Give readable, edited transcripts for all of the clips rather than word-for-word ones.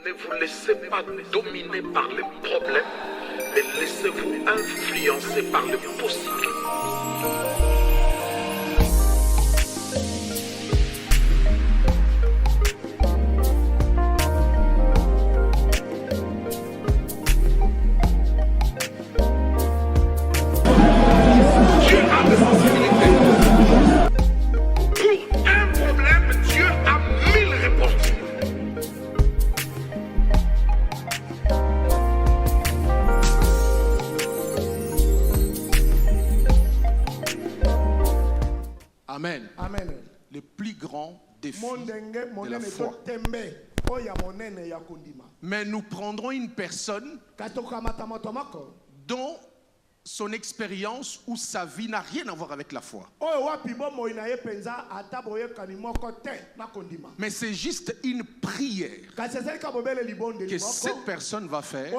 Ne vous laissez pas dominer par les problèmes, mais laissez-vous influencer par le possible. Amen. Amen. Le plus grand défi de la foi. Mais nous prendrons une personne dont son expérience ou sa vie n'a rien à voir avec la foi. Mais c'est juste une prière que cette personne va faire.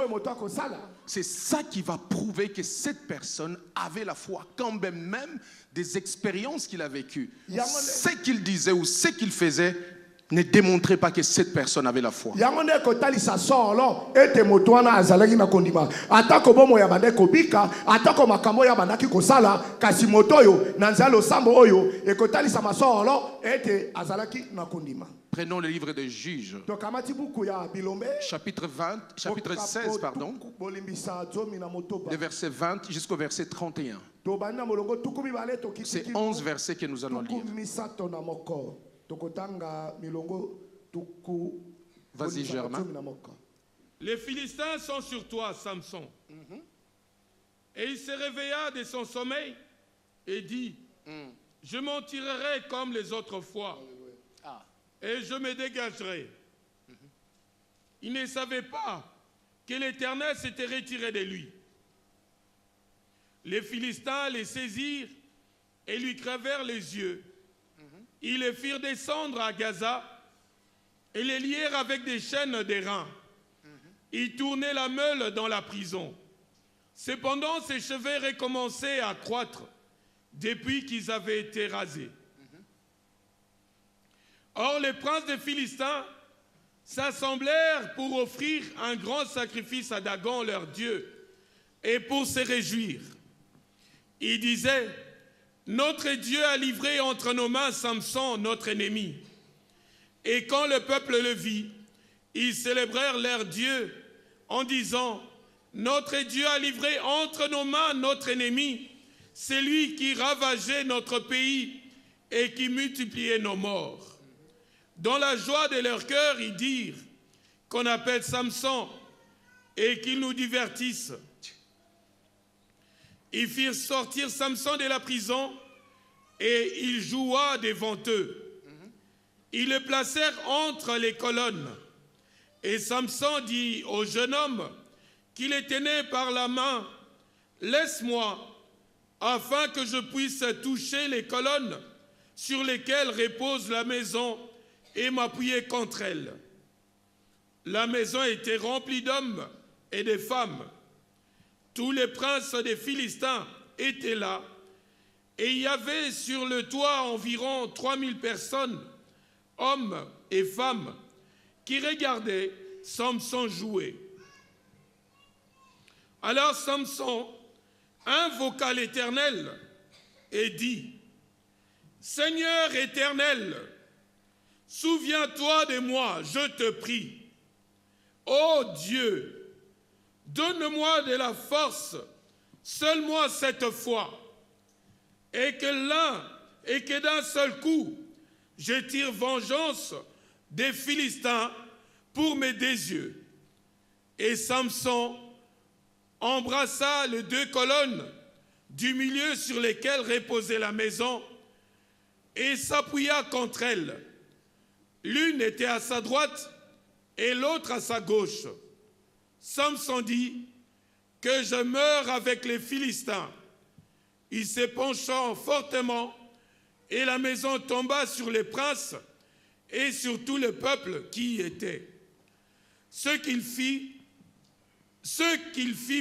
C'est ça qui va prouver que cette personne avait la foi, quand même des expériences qu'il a vécues. Ce qu'il disait ou ce qu'il faisait ne démontrait pas que cette personne avait la foi. Prenons le livre de Juges, chapitre 16, pardon, de verset 20 jusqu'au verset 31. C'est 11 versets que nous allons lire. Vas-y, Germain. Les Philistins sont sur toi, Samson. Et il se réveilla de son sommeil et dit, je m'en tirerai comme les autres fois et je me dégagerai. Il ne savait pas que l'Éternel s'était retiré de lui. Les Philistins les saisirent et lui crevèrent les yeux. Ils les firent descendre à Gaza et les lièrent avec des chaînes d'airain. Ils tournaient la meule dans la prison. Cependant, ses cheveux recommençaient à croître depuis qu'ils avaient été rasés. Or, les princes des Philistins s'assemblèrent pour offrir un grand sacrifice à Dagon, leur dieu, et pour se réjouir. Ils disaient, notre Dieu a livré entre nos mains Samson, notre ennemi. Et quand le peuple le vit, ils célébrèrent leur Dieu en disant, notre Dieu a livré entre nos mains notre ennemi, celui qui ravageait notre pays et qui multipliait nos morts. Dans la joie de leur cœur, ils dirent qu'on appelle Samson et qu'il nous divertisse. Ils firent sortir Samson de la prison et il joua devant eux. Ils le placèrent entre les colonnes. Et Samson dit au jeune homme qui le tenait par la main, « Laisse-moi, afin que je puisse toucher les colonnes sur lesquelles repose la maison et m'appuyer contre elles. » La maison était remplie d'hommes et de femmes. Tous les princes des Philistins étaient là, et il y avait sur le toit environ 3000 personnes, hommes et femmes, qui regardaient Samson jouer. Alors Samson invoqua l'Éternel et dit, « Seigneur éternel, souviens-toi de moi, je te prie. Ô Dieu, donne-moi de la force, seulement cette fois, et que d'un seul coup, je tire vengeance des Philistins pour mes désieux. » Et Samson embrassa les deux colonnes du milieu sur lesquelles reposait la maison et s'appuya contre elles. L'une était à sa droite et l'autre à sa gauche. Samson dit, « Que je meure avec les Philistins. » Il se penchant fortement, et la maison tomba sur les princes et sur tout le peuple qui y était. Ceux qu'il fit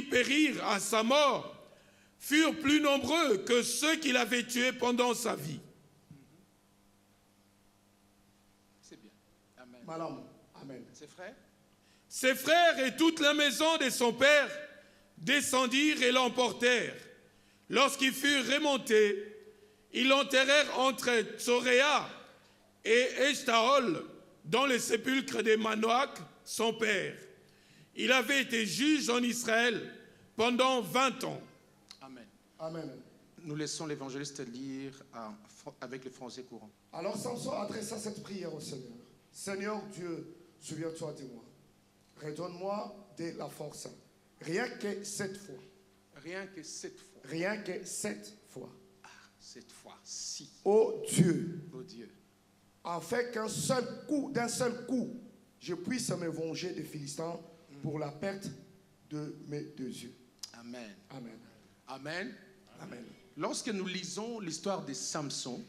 périr à sa mort furent plus nombreux que ceux qu'il avait tués pendant sa vie. C'est bien. Amen. Amen. C'est frère? Ses frères et toute la maison de son père descendirent et l'emportèrent. Lorsqu'ils furent remontés, ils l'enterrèrent entre Tsoréa et Eshtaol, dans le sépulcre de Manoach, son père. Il avait été juge en Israël pendant 20 ans. Amen. Amen. Nous laissons l'évangéliste lire avec le français courant. Alors Samson adressa cette prière au Seigneur. Seigneur Dieu, souviens-toi de moi. Redonne-moi de la force. Rien que 7 fois. Rien que 7 fois. Rien que 7 fois. Ah, cette fois-ci. Ô Dieu. Ô Dieu. Afin d'un seul coup, je puisse me venger des Philistins pour la perte de mes 2 yeux. Amen. Amen. Amen. Amen. Lorsque nous lisons l'histoire de Samson,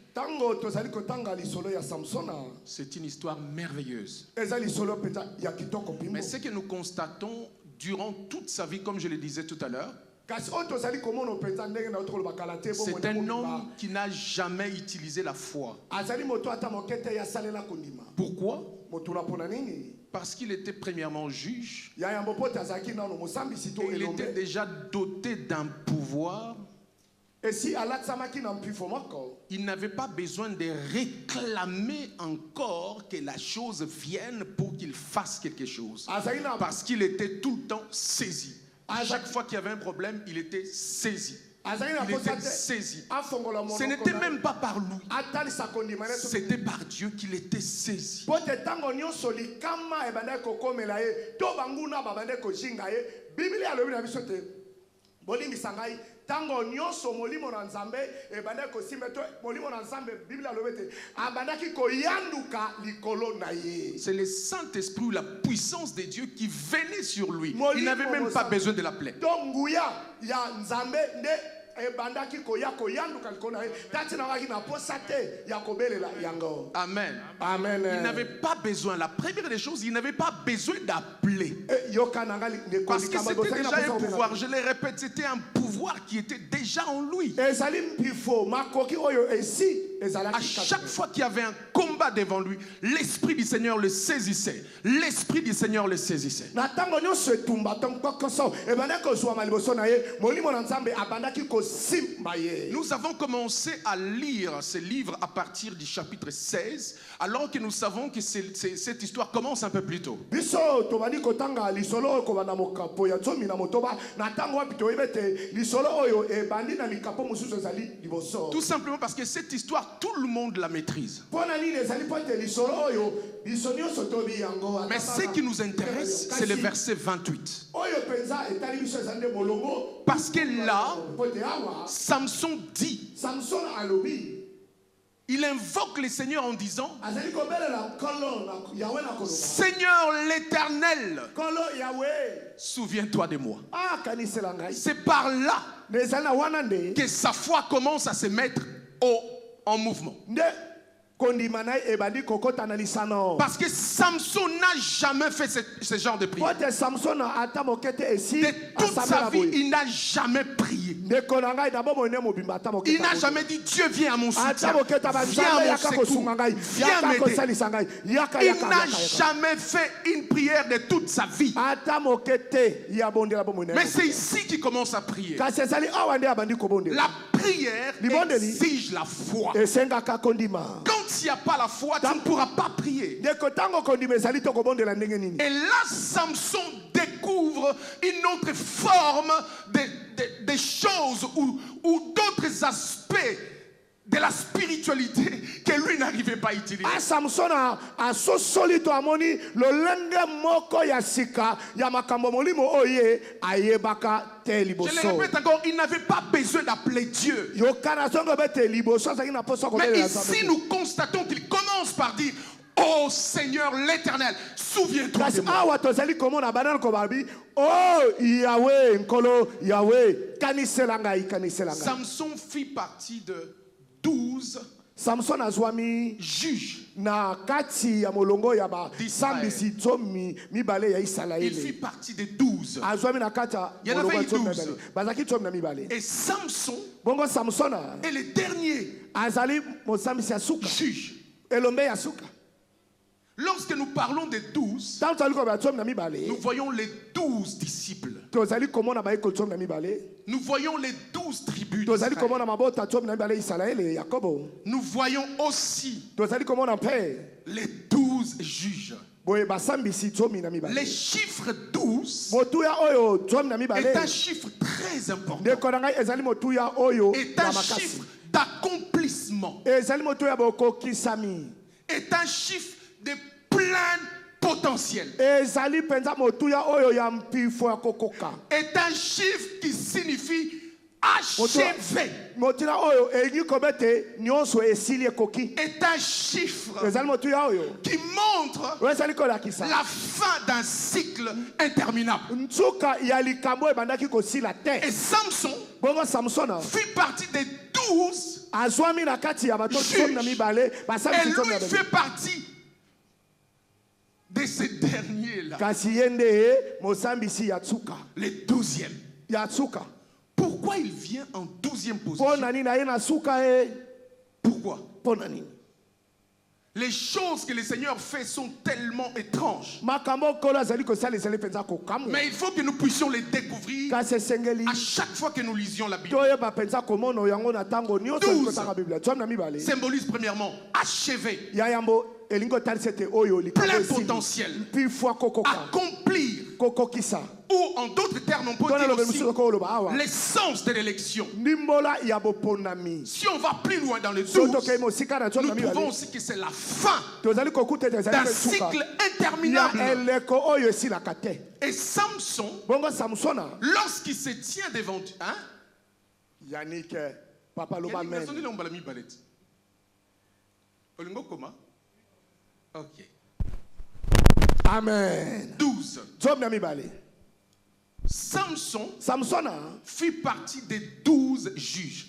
c'est une histoire merveilleuse. Mais ce que nous constatons durant toute sa vie, comme je le disais tout à l'heure, c'est un homme qui n'a jamais utilisé la foi. Pourquoi? Parce qu'il était premièrement juge. Il était déjà doté d'un pouvoir. Il n'avait pas besoin de réclamer encore que la chose vienne pour qu'il fasse quelque chose. Parce qu'il était tout le temps saisi. À chaque fois qu'il y avait un problème, il était saisi. Il était saisi. Ce n'était même pas par lui. C'était par Dieu qu'il était saisi. Tango nyonso molimo na nzambe ebanda kosimba to molimo na nzambe Biblia lobete abandaki koyanduka likolo na ye. C'est le Saint-Esprit ou la puissance de Dieu qui venait sur lui. Il n'avait même pas besoin de l'appeler. Donc nguya ya nzambe nde ebandaki koyanduka likolo na ye. Tati na waki na posate ya kobelela yango. Amen. Amen. Il n'avait pas besoin. La première des choses, il n'avait pas besoin d'appeler. Parce que c'était déjà un pouvoir. Je le répète, c'était un pouvoir qui était déjà en lui. À chaque fois qu'il y avait un combat devant lui, l'Esprit du Seigneur le saisissait. L'Esprit du Seigneur le saisissait. Nous avons commencé à lire ce livre à partir du chapitre 16, alors que nous savons que cette histoire commence un peu plus tôt. Tout simplement parce que cette histoire, tout le monde la maîtrise. Mais ce qui nous intéresse, c'est le verset 28. Parce que là, Samson dit, il invoque le Seigneur en disant, Seigneur l'Éternel, souviens-toi de moi. C'est par là que sa foi commence à se mettre en mouvement. Parce que Samson n'a jamais fait ce genre de prière. De toute sa vie, il n'a jamais prié. Il n'a jamais dit Dieu viens à mon soutien, viens à mon secours, viens m'aider. Il n'a jamais fait une prière de toute sa vie. Mais c'est ici qu'il commence à prier. La prière exige la foi. Quand s'il n'y a pas la foi, tu ne pourras pas prier. Et là, Samson découvre une autre forme des choses ou d'autres aspects de la spiritualité que lui n'arrivait pas à utiliser. Je le répète encore, il n'avait pas besoin d'appeler Dieu. Mais ici, nous constatons qu'il commence par dire, oh Seigneur l'Éternel, souviens-toi de moi. Oh Yahweh, Nkolo Yahweh, Samson fit partie de 12 Samson azwami juges na kati ya molongo ya ba sambisi tsomi mibale ya Israël. Il fit partie des 12. Azwami na kata molongo ya tsomi mibale. Bazaki tsomi na mibale. Et Samson, bongo Samson est le dernier azali mosambisi ya suka. Juge. Elombe ya suka. Lorsque nous parlons des 12, nous voyons les 12 disciples. Nous voyons les 12 tribus d'Israël. Nous voyons aussi les 12 juges. Les chiffres 12 est un chiffre très important. Est un chiffre d'accomplissement. Est un chiffre de plein potentiel. Est un chiffre qui signifie achevé. Est un chiffre qui montre la fin d'un cycle interminable. Et Samson fit partie des 12 juges. Et lui fait partie de ces derniers-là. Les 12e. Pourquoi il vient en 12e position? Pourquoi? Les choses que le Seigneur fait sont tellement étranges. Mais il faut que nous puissions les découvrir à chaque fois que nous lisions la Bible. 12 symbolise premièrement achever, plein potentiel, accomplir. Ou en d'autres termes, on peut dire aussi l'essence de l'élection. Si on va plus loin dans le 12, nous trouvons aussi que c'est la fin d'un cycle interminable. Et Samson, lorsqu'il se tient devant Dieu, Yannick, papa ok. Amen. 12. Samson fit partie des 12 juges.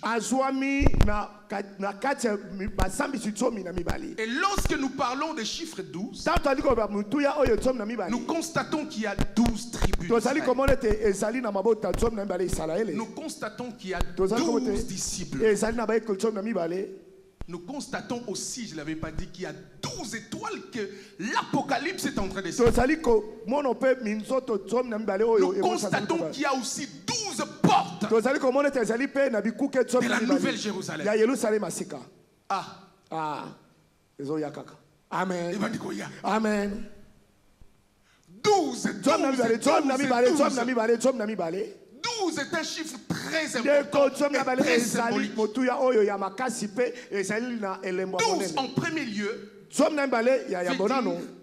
Et lorsque nous parlons des chiffres 12, nous constatons qu'il y a 12 tribus. Nous constatons qu'il y a 12 disciples. Nous constatons aussi, je ne l'avais pas dit, qu'il y a 12 étoiles que l'Apocalypse est en train de se faire. Nous constatons qu'il y a aussi 12 portes de la Nouvelle Jérusalem. Amen. Amen. 12 est un chiffre très important et très symbolique. 12 en premier lieu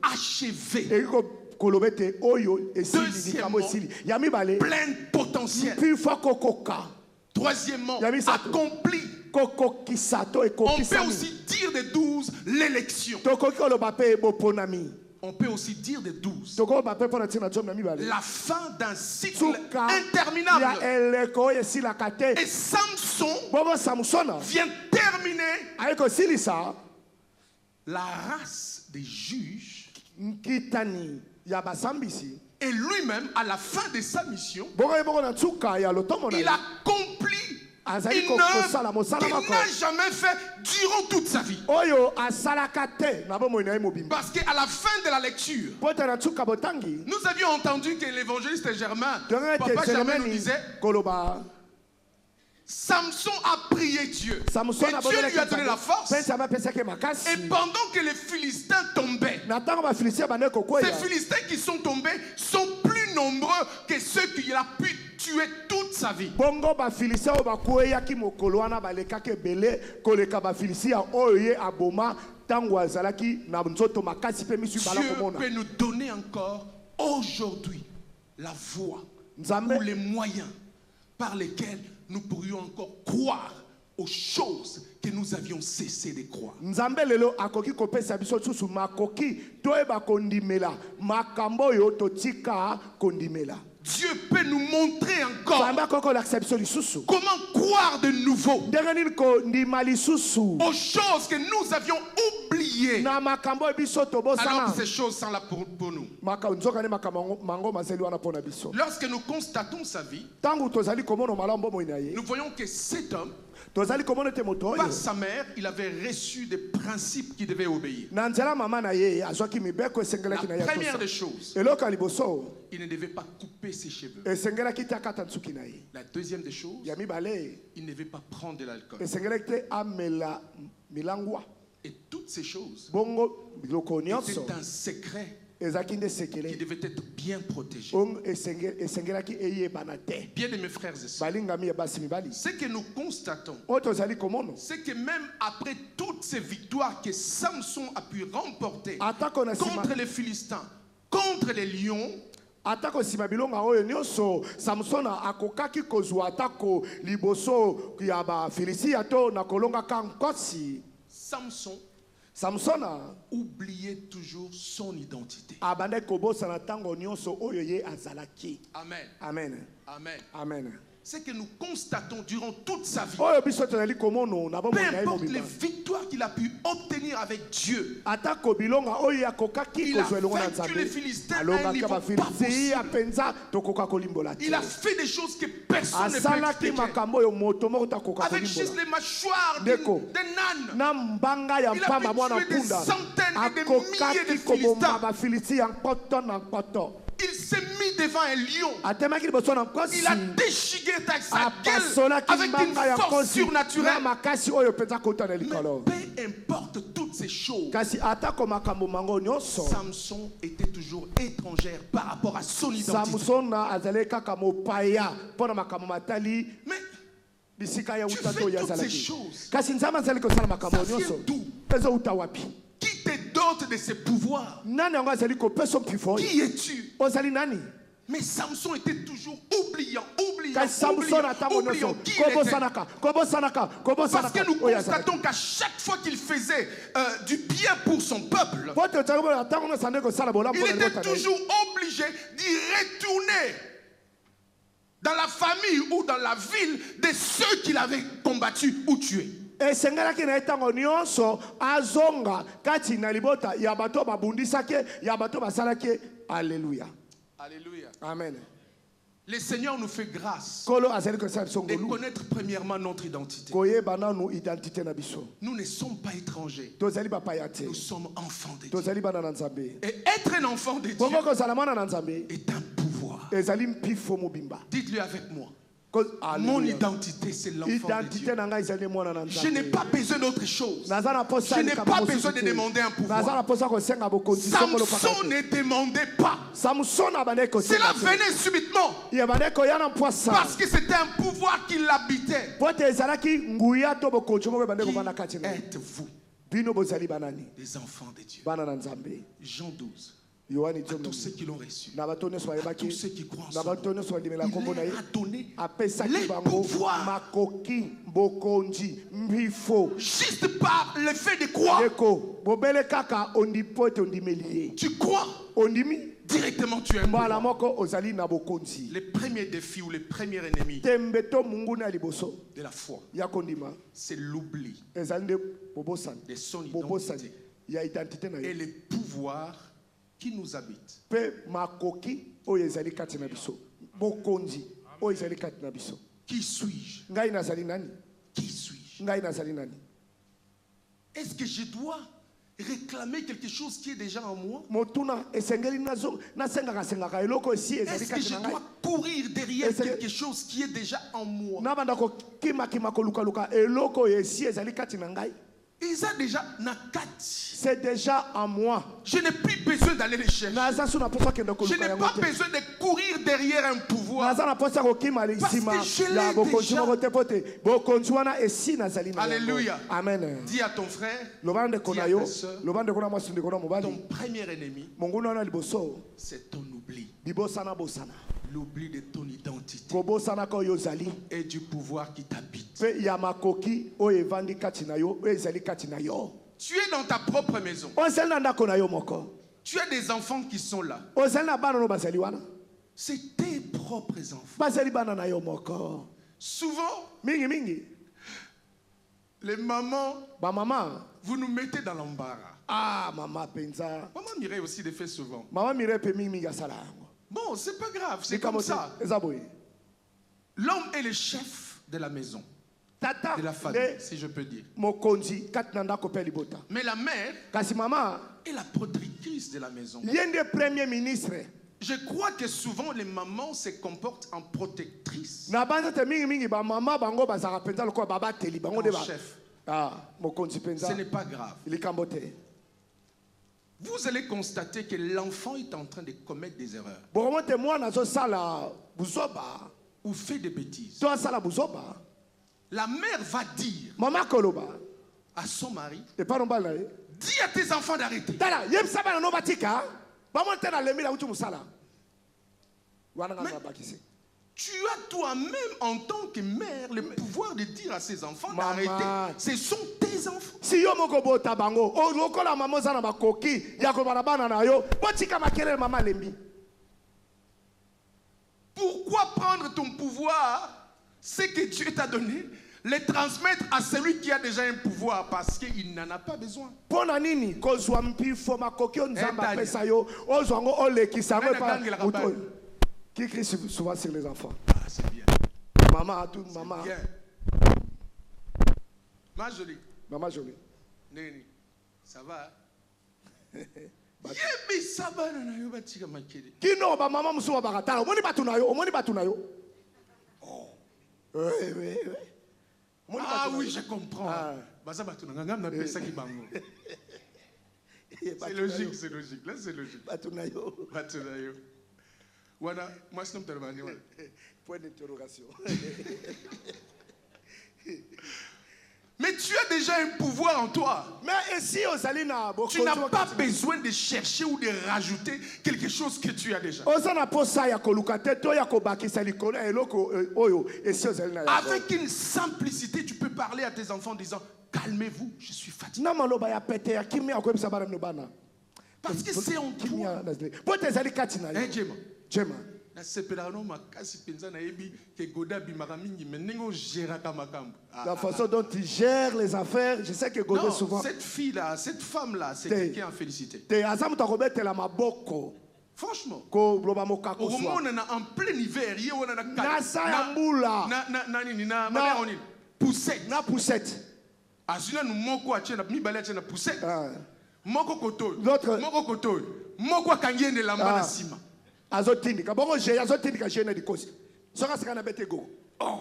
achevé. Deuxièmement, plein potentiel. Troisièmement, accompli. On peut aussi dire des 12 l'élection. On peut aussi dire des 12 la fin d'un cycle interminable. Et Samson vient terminer la race des juges. Et lui-même, à la fin de sa mission, il accomplit une œuvre qu'il n'a jamais fait durant toute sa vie. Parce qu'à la fin de la lecture, nous avions entendu que l'évangéliste Germain, Papa Germain nous disait, Samson a prié Dieu. Et Dieu lui a donné la force. Et pendant que les Philistins tombaient, ces Philistins qui sont tombés sont plus nombreux que ceux qu'il a pu tuer toute sa vie. Dieu peut nous donner encore aujourd'hui la voie ou les moyens par lesquels nous pourrions encore croire aux choses que nous avions cessé de croire. Dieu peut nous montrer encore comment croire de nouveau aux choses que nous avions oubliées oublié alors ces choses sont là pour nous. Lorsque nous constatons sa vie, nous voyons que cet homme, par sa mère, il avait reçu des principes qu'il devait obéir. La première des choses, il ne devait pas couper ses cheveux. La deuxième des choses, il ne devait pas prendre de l'alcool. Et toutes ces choses étaient un secret qui devait être bien protégé. Bien de mes frères et sœurs, ce que nous constatons, c'est que même après toutes ces victoires que Samson a pu remporter contre les Philistins, contre les lions, atako sima bilonga oyo nyonso Samson akokaki kozwa atako liboso ya ba Filistia to na kolonga kankosi. Samson a oublié toujours son identité. Abande kobosa na tango nyonso oyo ye azalaki. Amen. Amen. Amen. Amen. C'est que nous constatons durant toute sa vie, peu importe les victoires qu'il a pu obtenir avec Dieu, il a vaincu les Philistins à un niveau pas possible. Il a fait des choses que personne ne peut expliquer. Avec juste les mâchoires d'un âne, il a pu tuer des centaines et des milliers de Philistins. Il s'est mis devant un lion. Il a déchiré sa gueule avec une force surnaturelle. Mais peu importe toutes ces choses, Samson était toujours étrangère par rapport à son identité. Mais tu fais toutes ces choses. Ça vient d'où? Qui te dote de ses pouvoirs? Qui es-tu? Mais Samson était toujours oubliant qui il était. Parce que nous constatons qu'à chaque fois qu'il faisait du bien pour son peuple, il était toujours obligé d'y retourner dans la famille ou dans la ville de ceux qu'il avait combattus ou tués. Alléluia. Alléluia. Amen. Le Seigneur nous fait grâce de connaître premièrement notre identité. Nous ne sommes pas étrangers. Nous sommes enfants de Dieu. Et être un enfant de Dieu est un pouvoir. Dites-le avec moi. Mon identité, c'est l'enfant de Dieu. Je n'ai pas besoin d'autre chose. Je n'ai pas besoin de demander un pouvoir. Samson ne demandait pas. Cela venait subitement. Parce que c'était un pouvoir qui l'habitait. Qui êtes-vous? Des enfants de Dieu. Jean 12. À tous ceux qui l'ont reçu, à tous ceux qui croient en son nom, il leur a donné les pouvoirs. Juste par le fait de croire. Tu crois directement, tu es un pouvoir. Le premier défi ou le premier ennemi de la foi, c'est l'oubli de son identité et les pouvoirs qui nous habite. Qui suis-je? Qui suis-je? Est-ce que je dois réclamer quelque chose qui est déjà en moi? Est-ce que je dois courir derrière quelque chose qui est déjà en moi? C'est déjà en moi. Je n'ai plus besoin d'aller les chercher. Je n'ai pas besoin de courir derrière un pouvoir. Parce que je l'ai déjà. Alléluia. Amen. Dis à ton frère, dis à ta soeur, ton premier ennemi, c'est ton oubli. L'oubli de ton identité et du pouvoir qui t'habite. Tu es dans ta propre maison. Tu as des enfants qui sont là. C'est tes propres enfants. Souvent, Les mamans, maman, vous nous mettez dans l'embarras. Ah, maman Penza. Maman Mireille aussi le fait souvent. Maman Mireille peut m'y sala. Bon, c'est pas grave, c'est comme ça. L'homme est le chef de la maison, de la famille, si je peux dire. Mais la mère est la protectrice de la maison. Premier ministre. Je crois que souvent les mamans se comportent en protectrice. En chef. Ce n'est pas grave. Vous allez constater que l'enfant est en train de commettre des erreurs. Ou fait des bêtises. La mère va dire à son mari, dis à tes enfants d'arrêter. Mais tu as toi-même en tant que mère le pouvoir de dire à ses enfants d'arrêter. Ce sont tes enfants. Si yo moko bota bango, o lokola mama zana bakoki, ya ko bana na yo, botika makelele mama lembi. Pourquoi prendre ton pouvoir, ce que Dieu t'a donné, le transmettre à celui qui a déjà un pouvoir parce qu'il n'en a pas besoin? Pona nini kozwa mpifo makoki nzamba pesa yo, ozwango olekisango pa. Qui crie souvent sur les enfants? Ah, c'est bien. Maman, tout, maman. Bien. Ma jolie. Maman jolie. Néni, ça va? Yebi sabana na yo batika makele. Kino ba maman musuwa baratala. Omoni batu na yo. Oh. Oui. Ah oui, je comprends. Baza batu na ngam na pesa ki bango. C'est logique. Là c'est logique. Batu na yo. Voilà, moi je ne sais pas. Point d'interrogation. Mais tu as déjà un pouvoir en toi. Mais ici, tu n'as pas besoin de chercher ou de rajouter quelque chose que tu as déjà. Avec une simplicité, tu peux parler à tes enfants en disant calmez-vous, je suis fatigué. Parce que c'est en toi. Jema. La façon dont tu gères les affaires, je sais que Godé souvent. Cette fille-là, cette femme-là, c'est quelqu'un à féliciter. Franchement. Au moment où on est en plein hiver, on a poussette. Azuna nous moko achena mi balé achena poussette. Moko koto. Moko koto. Moko kangende lamba na sima. Azotindi kabongo je azotindi ka jene di kosi. Soka sika na bete go. Oh.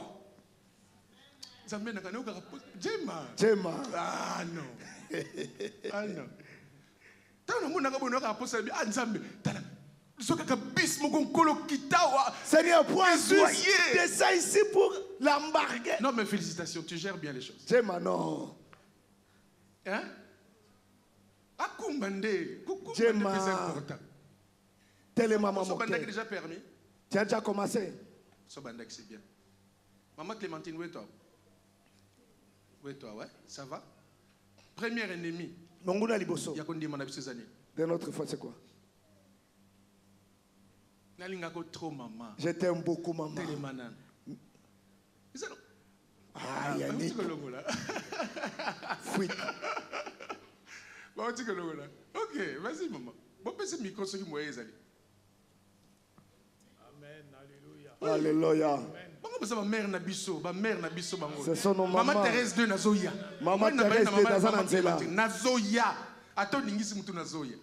Zambe na kaneo ka Jema. Ah non. Ah non. Tana muna ka bono ka posa bi anzambe. Tana. Soka ka bis moko nkolo kitawa. Seigneur, point de ça ici pour l'embarquer. Non mais félicitations, tu gères bien les choses. Jema non. Hein? Akumbande. Jema. C'est important. Maman Sobandak déjà permis. Tu as déjà commencé? Sobandak c'est bien. Maman Clémentine, où est toi? Ouais, ça va? Premier ennemi. Monguna Liboso. De notre foi, c'est quoi? Trop maman. Je t'aime beaucoup, maman. Ah, Yannick. Fuite. Ok, vas-y, maman. Bon, c'est micro ce qui m'a dit. Alléluia. Ce sont nos mamans. Maman Thérèse de Nazoya. Maman Thérèse de Nazoya. Attends, n'ingisi mutu Nazoya.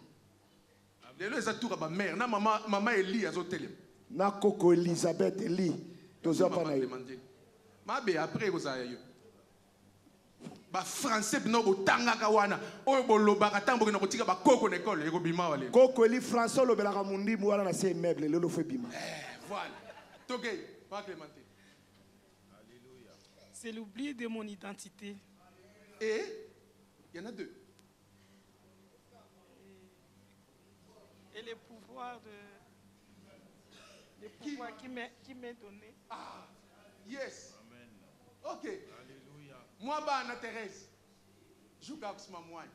Lelo eza tour ba mère na maman Eli azotele. Na Coco Elisabeth Eli. Toza pa na yo. Mabe après kozaya yo. Ba français bino botangaka wana oyo bolobaka tamboka na kotika ba koko na école ekobima wale. Coco Eli français lobelaka mundi mu wana na se meuble lelo fe bima. Voilà. Togé, pas Clémentine. Alléluia. C'est l'oubli de mon identité. Et il y en a deux. Et le pouvoir qui m'est donné. Ah, yes. Amen. Ok. Alléluia. Moi, Anna Thérèse, je joue avec ma moine.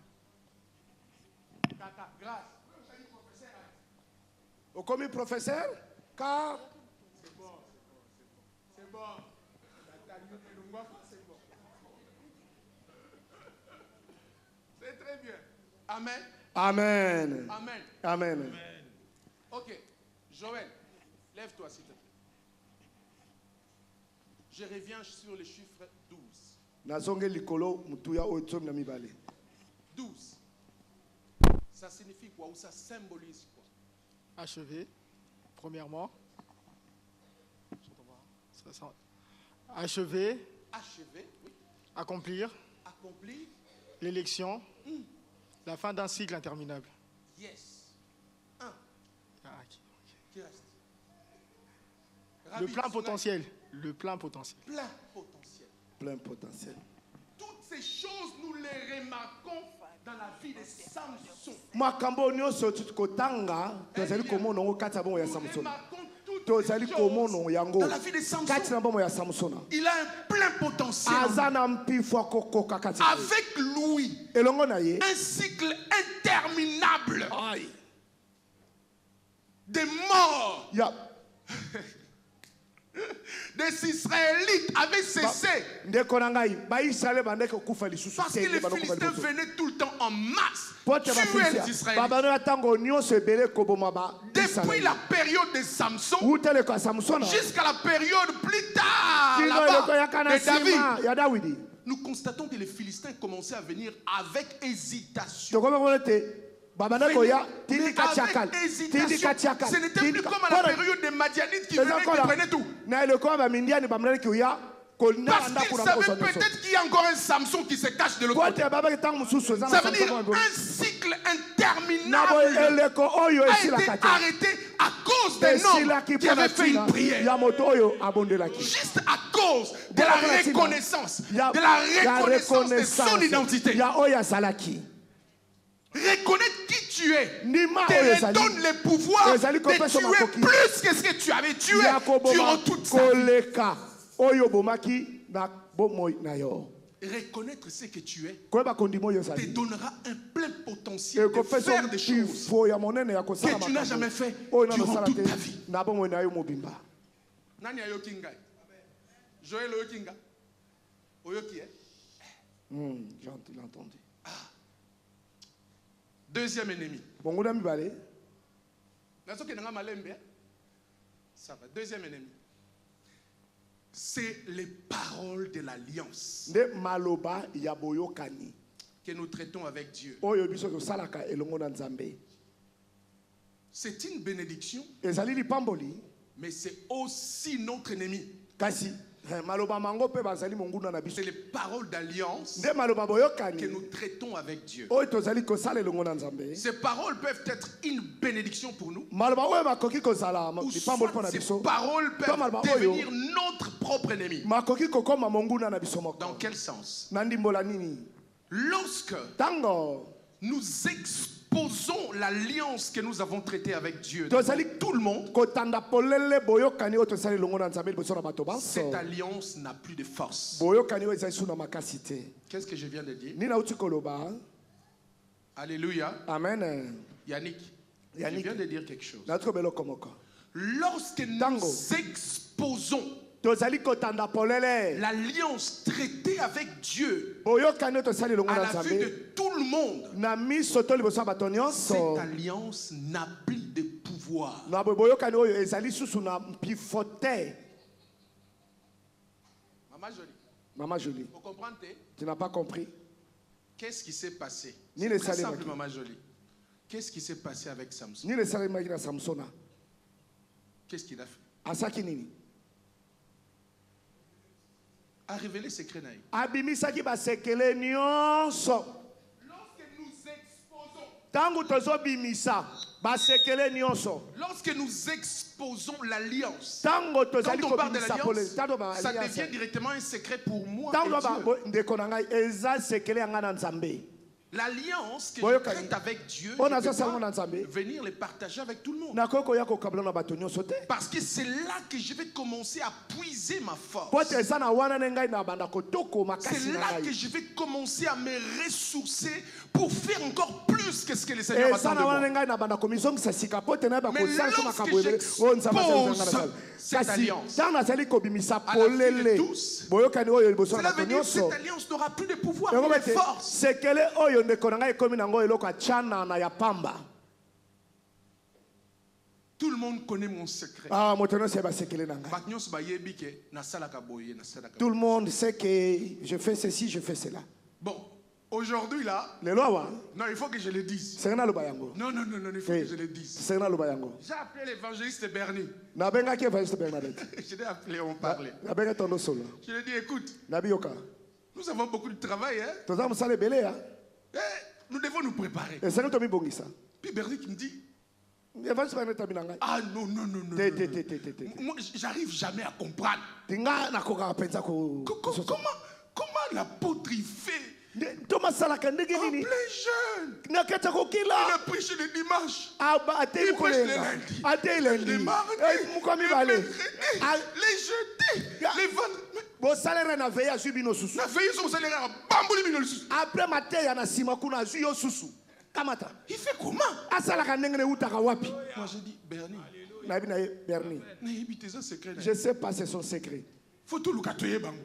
Kaka, grâce. Au commis professeur, car. C'est bon. Amen. Amen. Amen. Amen. Ok. Joël, lève-toi s'il te plaît. Je reviens sur le chiffre 12. 12. Ça signifie quoi ou ça symbolise quoi? Achever, premièrement. Achever. Achever, oui. Accomplir. Accomplir. L'élection. La fin d'un cycle interminable. Yes. 1. Qui reste? Le plein potentiel. Le plein potentiel. Plein potentiel. Plein potentiel. Toutes ces choses, nous les remarquons dans la vie de Samson. Makambo nyonso tukotanga tozali komona ngo kati ya bomo ya Samson. Tozali komona yango dans la vie de Samson. Kati na bomo ya Samson. Il a un plein potentiel. Azana mpifwa kokoka kati. Avec lui. Elongo na ye. Un cycle interminable. Des morts. Ya. Des Israélites avaient cessé. Parce que les Philistins venaient tout le temps en masse tuer les Israélites. Depuis la période de Samson jusqu'à la période plus tard de David, nous constatons que les Philistins commençaient à venir avec hésitation. Avec hésitation. Ce n'était plus comme à la période des Madianites qui venaient et qui prenaient tout. Parce qu'ils savaient peut-être qu'il y a encore un Samson qui se cache de l'autre côté. Ça veut dire un cycle interminable a été arrêté à cause d'un homme qui avait fait une prière. Juste à cause de la reconnaissance de son identité. Reconnaître qui tu es te redonne le pouvoir de tuer plus que ce que tu avais tué durant toute sa vie. Reconnaître ce que tu es te donnera un plein potentiel de faire des choses que tu n'as jamais fait durant toute ta vie. Nani ayoki ngai? Joël oyoki ngai? Oyoki J'ai entendu. Deuxième ennemi. Ça va. Deuxième ennemi. C'est les paroles de l'alliance que nous traitons avec Dieu. C'est une bénédiction, mais c'est aussi notre ennemi. C'est les paroles d'alliance que nous traitons avec Dieu. Ces paroles peuvent être une bénédiction pour nous. Ou soit ces paroles peuvent devenir notre propre ennemi. Dans quel sens? Lorsque nous exposons l'alliance que nous avons traitée avec Dieu, tout le monde, cette alliance n'a plus de force. Qu'est-ce que je viens de dire? Alléluia. Amen. Yannick, je viens de dire quelque chose. Lorsque nous exposons l'alliance traitée avec Dieu à la vue de tout le monde, cette alliance n'a plus de pouvoir. Maman Jolie. Vous comprenez? Tu n'as pas compris? Qu'est-ce qui s'est passé? C'est très simple, Maman Jolie. Qu'est-ce qui s'est passé avec Samson? Qu'est-ce qu'il a fait? A révélé ses secrets. Lorsque nous exposons l'alliance, quand on parle de l'alliance, ça devient directement un secret pour moi et Dieu. L'alliance que je traite avec Dieu, je peux venir les partager avec tout le monde. Parce que c'est là que je vais commencer à puiser ma force. C'est là que je vais commencer à me ressourcer pour faire encore plus que ce que le Seigneur attend de moi. Mais lorsque j'expose cette alliance, à la fin de tous, cela veut dire que cette alliance n'aura plus de pouvoir ni de force. Tout le monde connaît mon secret. Tout le monde sait que je fais ceci, je fais cela. Bon, aujourd'hui là, non, il faut que je le dise. Non, il faut que je le dise. J'ai appelé l'évangéliste Bernie. Je l'ai appelé, on parlait. Je lui ai dit, écoute, nous avons beaucoup de travail. Hein? Nous devons nous préparer. Puis Bernie qui me dit, ah non. Moi, j'arrive jamais à comprendre. Comment l'apôtre il fait en plein jeûne? Il a prêché le dimanche. Il prêche le lundi. Les mardis. Les mercredis. Les jeudis. Les vendredis. Après matin, il y a un il fait comment? Moi j'ai dit, Bernie, je ne sais pas, c'est son secret. Faut tout le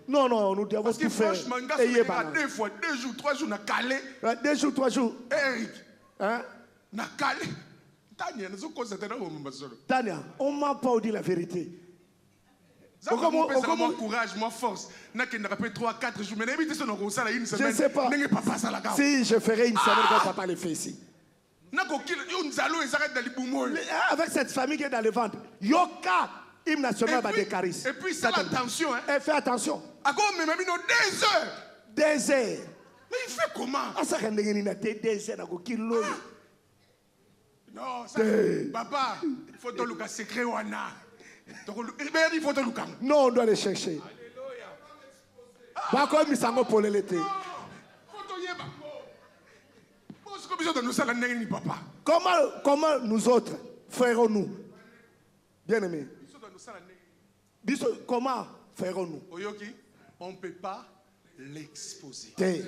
Non, nous devons tout faire. Parce que 2 fois, 2 jours, 3 jours, on a calé. 2 jours, 3 jours. Eric, hein? on a calé. Tania, on ne m'a pas dit la vérité. Mon courage, moi force. Je ne sais pas. Si je ferai une semaine comme papa le fait ici. Avec cette famille qui est dans le ventre, Yoka, hymne national va décaris. Et puis ça, attention. Et fais attention. 2 heures. 2 heures. Mais il fait comment? Non, ça, papa, il faut que le secret ou non, on doit les chercher. Comment nous autres ferons-nous? Bien aimé. Comment ferons-nous? On ne peut pas l'exposer. C'est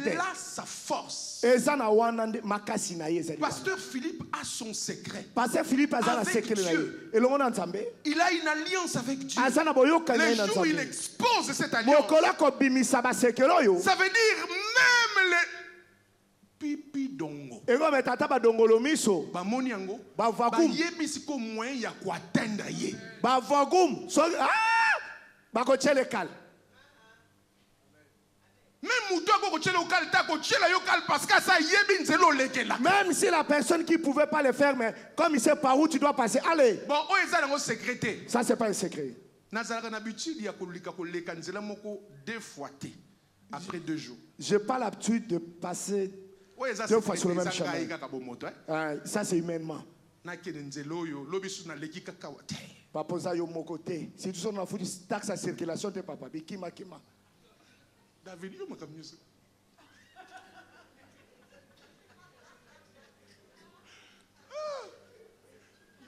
là sa force. Pasteur Philippe a son secret. Avec Dieu. Il a une alliance avec Dieu. Les jours où il expose cette alliance, ça veut dire même les pipi dongo. Bamoniango. Yebisiko moyen ya ko atteindre ye. Même si la personne qui ne pouvait pas le faire, mais comme il sait par où tu dois passer, allez. Bon, ça c'est pas un secret. Après 2 jours. Je n'ai pas l'habitude de passer 2 fois sur le même chemin. Ça c'est humainement. Papa yo mon côté. Si tu son foutu taxe à circulation de papa, bikima kima. David yo makam nyusa.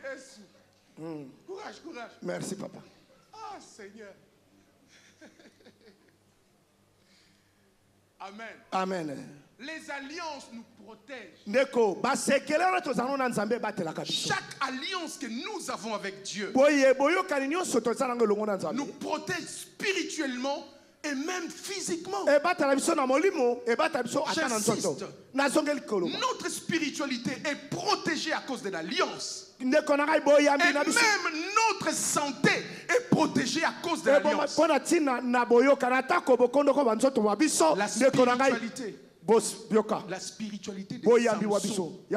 Yes. Courage. Merci papa. Ah Seigneur. Amen. Les alliances nous protègent. Chaque alliance que nous avons avec Dieu nous protège spirituellement et même physiquement. J'insiste. Notre spiritualité est protégée à cause de l'alliance. Et même notre santé est protégée à cause de l'alliance. La spiritualité de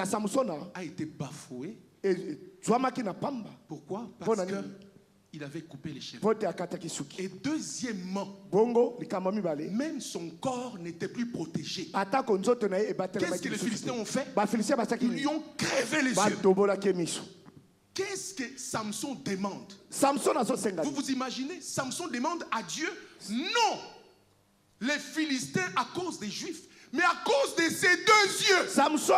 Samson a été bafouée. Pourquoi? Parce qu'il avait coupé les cheveux. Et deuxièmement, même son corps n'était plus protégé. Qu'est-ce que les Philistins ont fait? Ils lui ont crevé les yeux. Qu'est-ce que Samson demande? Vous vous imaginez? Samson demande à Dieu, non, les Philistins à cause des Juifs, mais à cause de ses 2 yeux. Il veut se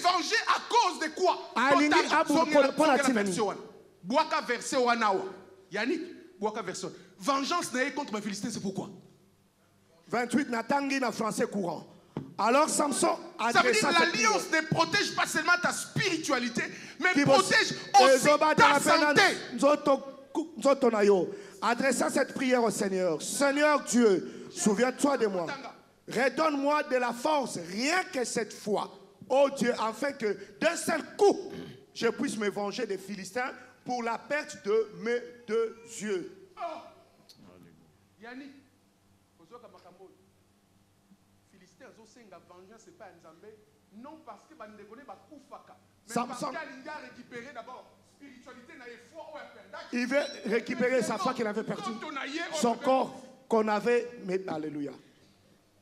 venger à cause de quoi? Yannick, vengeance n'est contre les Philistins, c'est pourquoi? 28 natangi na français courant. Alors Samson ça veut dire l'alliance ne protège pas seulement ta spiritualité, mais protège aussi ta santé. Adressant cette prière au Seigneur. Seigneur Dieu, souviens-toi de moi. Redonne-moi de la force, rien que cette fois. Oh Dieu, afin que d'un seul coup, je puisse me venger des Philistins pour la perte de mes 2 yeux. Yannick, Philistins ont vengeance, c'est pas un non parce que mais parce qu'il a récupéré d'abord spiritualité, il veut récupérer sa foi qu'il avait perdue, son corps qu'on avait, mais alléluia,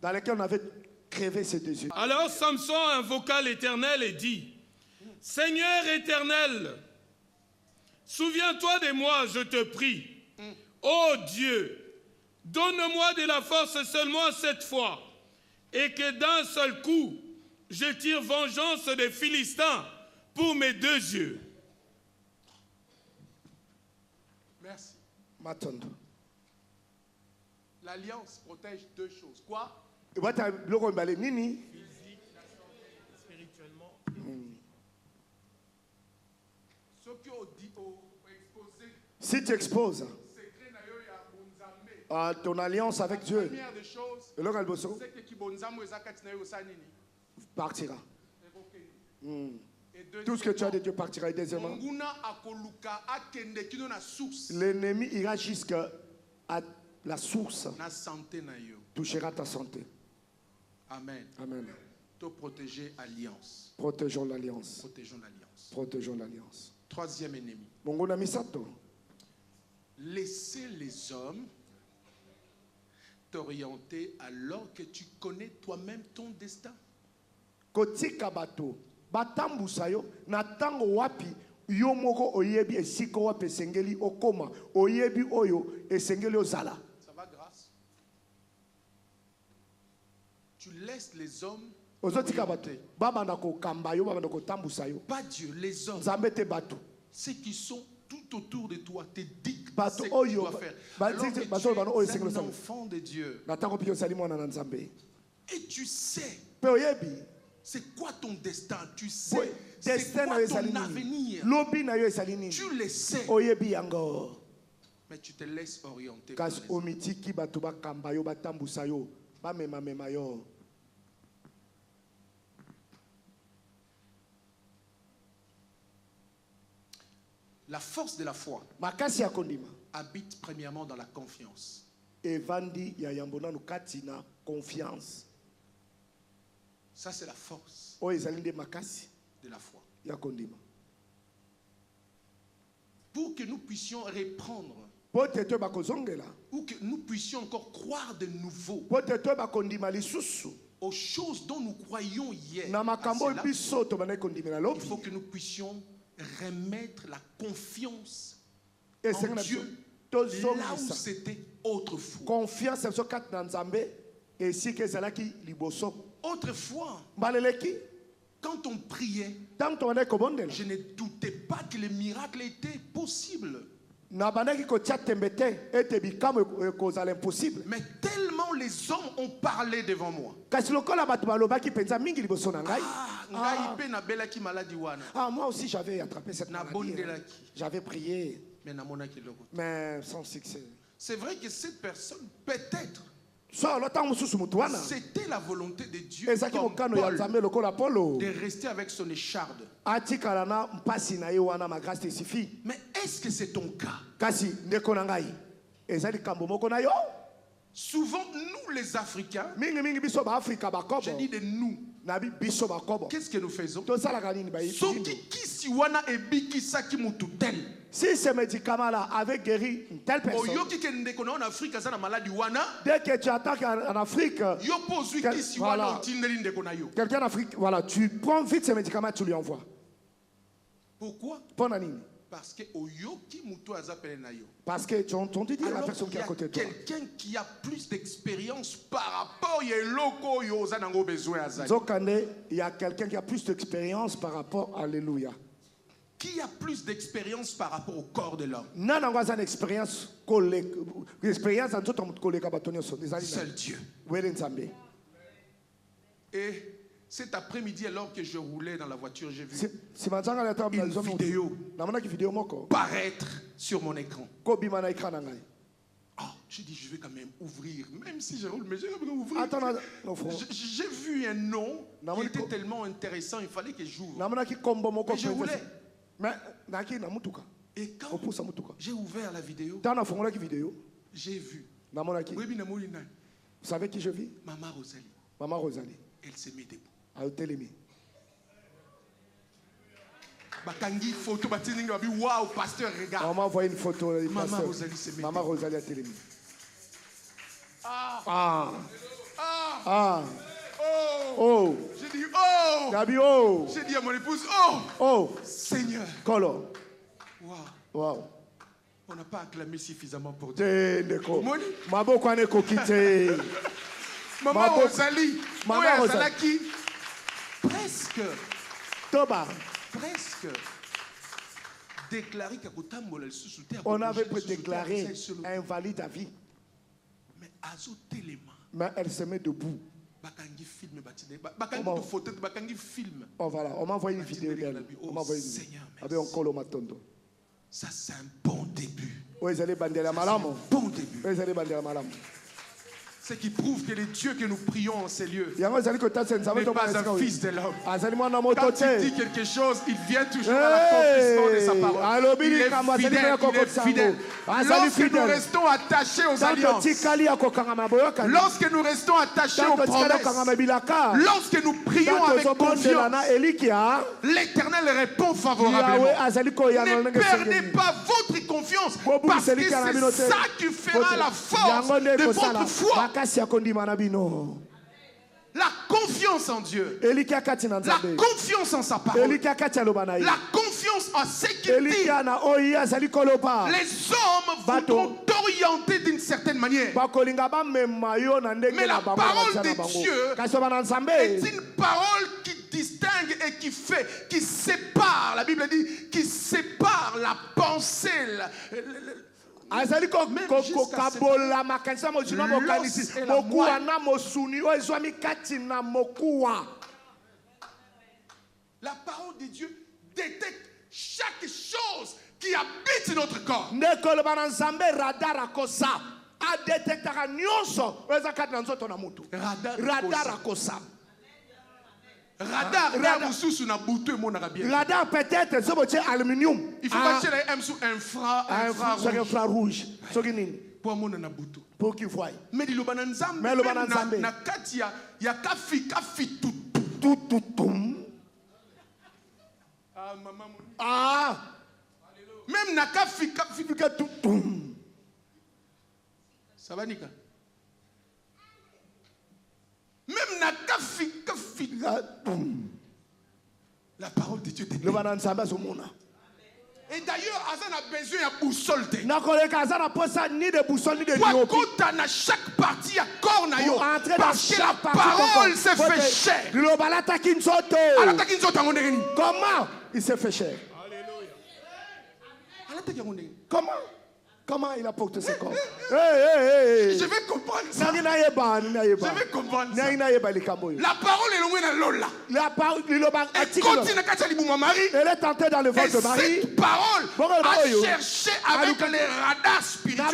dans lequel on avait crevé ses 2 yeux. Alors Samson invoqua l'Éternel et dit, Seigneur éternel, souviens-toi de moi, je te prie. Ô Dieu, donne-moi de la force seulement cette fois, et que d'un seul coup, je tire vengeance des Philistins pour mes 2 yeux. Merci. M'attendre. L'alliance protège 2 choses. Quoi? Spirituellement. Si tu exposes ton alliance avec Dieu, partira. Tout ce que tu as de Dieu partira. Et deuxièmement, l'ennemi ira jusqu'à la source, touchera ta santé. Amen. Amen. Protéger alliance. Protégeons l'alliance. Protégeons l'alliance. Protégeons l'alliance. 3e ennemi. Laisser les hommes t'orienter alors que tu connais toi-même ton destin. Kotika bato batambusa yo na tango wapi yo moko oyebi esiko wapi esengeli okoma oyebi oyo esengeli ozala. Ça va grâce. Tu laisses les hommes ozotika bato babanda ko kamba yo babanda ko tambusa yo. Pas Dieu, les hommes. Nzambe te bato. Ceux qui sont tout autour de toi te dictent bato ce que tu dois faire. Alors que tu es un enfant de Dieu. Et tu sais c'est quoi ton destin. Tu sais c'est quoi ton avenir. Tu le sais. Mais tu te laisses orienter par les hommes. La force de la foi habite premièrement dans la confiance. Ça, c'est la force de la foi. Pour que nous puissions reprendre, ou que nous puissions encore croire de nouveau aux choses dont nous croyions hier, il faut que nous puissions remettre la confiance en Dieu là où c'était autrefois. Confiance autrefois, quand on priait, je ne doutais pas que les miracles étaient possibles. Mais tellement les hommes ont parlé devant moi. Moi aussi j'avais attrapé cette maladie. J'avais prié, mais sans succès. C'est vrai que cette personne, peut-être, c'était la volonté de Dieu comme Paul, de rester avec son écharde. Mais est-ce que c'est ton cas? Souvent, nous les Africains, je dis de nous, qu'est-ce que nous faisons? Si ce médicament-là avait guéri une telle personne, dès que tu attends en Afrique, quelqu'un en Afrique, voilà, tu prends vite ce médicament et tu lui envoies. Pourquoi? Parce que tu as entendu dire la personne qui est à côté de toi. Quelqu'un qui a plus d'expérience par rapport à il y a quelqu'un qui a plus d'expérience par rapport, alléluia. Qui a plus d'expérience par rapport au corps de l'homme? Seul Dieu. Et cet après-midi, alors que je roulais dans la voiture, j'ai vu une vidéo paraître sur mon écran. J'ai dit, je vais quand même ouvrir, même si je roule, mais je vais quand même ouvrir. J'ai vu un nom qui était tellement intéressant, il fallait que j'ouvre. Mais je roulais. Et quand j'ai ouvert la vidéo, j'ai vu. Vous savez qui je vis? Maman Rosalie. Maman Rosalie. Elle se met debout. Bakangi photo, waouh, pasteur, regarde. On m'a envoyé une photo. Maman Rosalie se met Maman Rosalie a télémi. Ah. Oh. J'ai dit, oh. Gabi, oh. J'ai dit à mon épouse, oh. Oh. Seigneur. Kolo. Wow. On n'a pas acclamé suffisamment pour Dieu. Maman Rosalie. Maman Rosalie. Presque. Toba. Presque. Déclaré on avait déclaré invalide à vie. Mais elle se met debout. Oh voilà, on m'a envoyé une vidéo d'elle. On m'a envoyé une. Ça c'est un bon début. Bon début. Ce qui prouve que le Dieu que nous prions en ces lieux n'est pas un fils de l'homme. Quand il dit quelque chose, il vient toujours à l'accomplissement de sa parole. Il est fidèle. Lorsque nous restons attachés aux alliances, lorsque nous restons attachés aux promesses, lorsque nous prions avec confiance, l'Éternel répond favorablement. Ne perdez pas votre confiance, parce que c'est ça qui fera la force de votre foi. La confiance en Dieu, la confiance en sa parole, la confiance en ce qu'il dit. Les hommes voudront t'orienter d'une certaine manière. Mais la parole de Dieu est une parole qui distingue et qui fait, qui sépare, la Bible dit, qui sépare la pensée, azali kokabola makanisa mojuna mokanisi mokuwa na mosuni o ezwami kati na mokuwa. La parole de Dieu détecte chaque chose qui habite notre corps. Ndekoloba na nzambe radar akosa a détectera nyonso eza kati na nzoto na mutu. Radar akosa. Radar peut-être c'est aluminium. Il faut pas tirer infrarouge. Pour qu'il voie. Mais le bananzam na katia ya kafi tout. Ah. Même na kafi tout. Ça va nika. Même na kafi. La parole de Dieu t'aide. Et d'ailleurs, Azan a besoin de boussole. Ni de boussole ni de dans chaque partie à cornayo. Parce que la parole s'est fait chair. Comment il s'est fait chair? Comment il a porté ce corps? Je vais comprendre ça. Je vais comprendre ça. La parole est loin de Lola. Elle est tentée dans le ventre de Marie. Cette parole a cherché avec les radars spirituels.